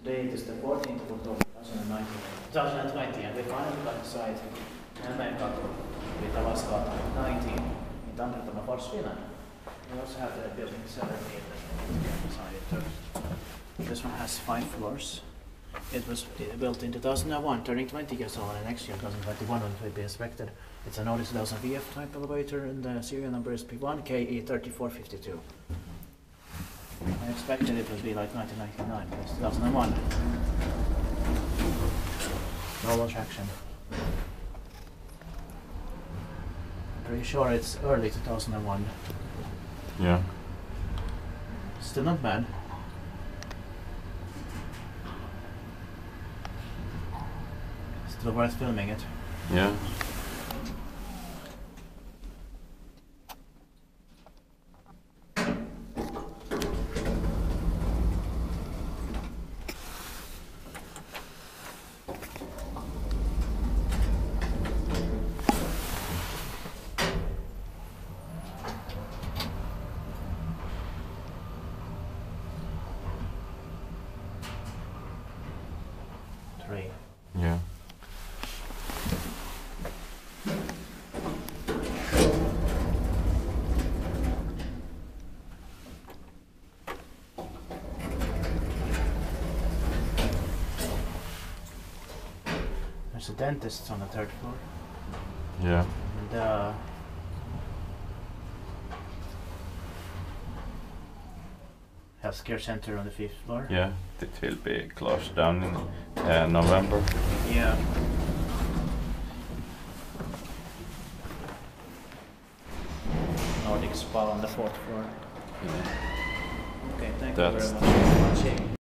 Date is the 14th of October 2020, and we finally got the site Hämeenkatu with Alaska 19 in Tampere, Finland. We also have the building 17 that this one has 5 floors. It was built in 2001, turning 20 years old, and next year, 2021, when it will be inspected. It's an Otis 1000 VF type elevator, and the serial number is P1KE3452. I expected it would be like 1999, but it's 2001. Normal traction. Pretty sure it's early 2001. Yeah. Still not bad. Still worth filming it. Yeah. Yeah. There's a dentist on the 3rd floor. Yeah. And healthcare center on the 5th floor. Yeah, it will be closed down in November. Yeah. Nordic spa on the 4th floor. Yeah. Okay, thank you very That's much for watching.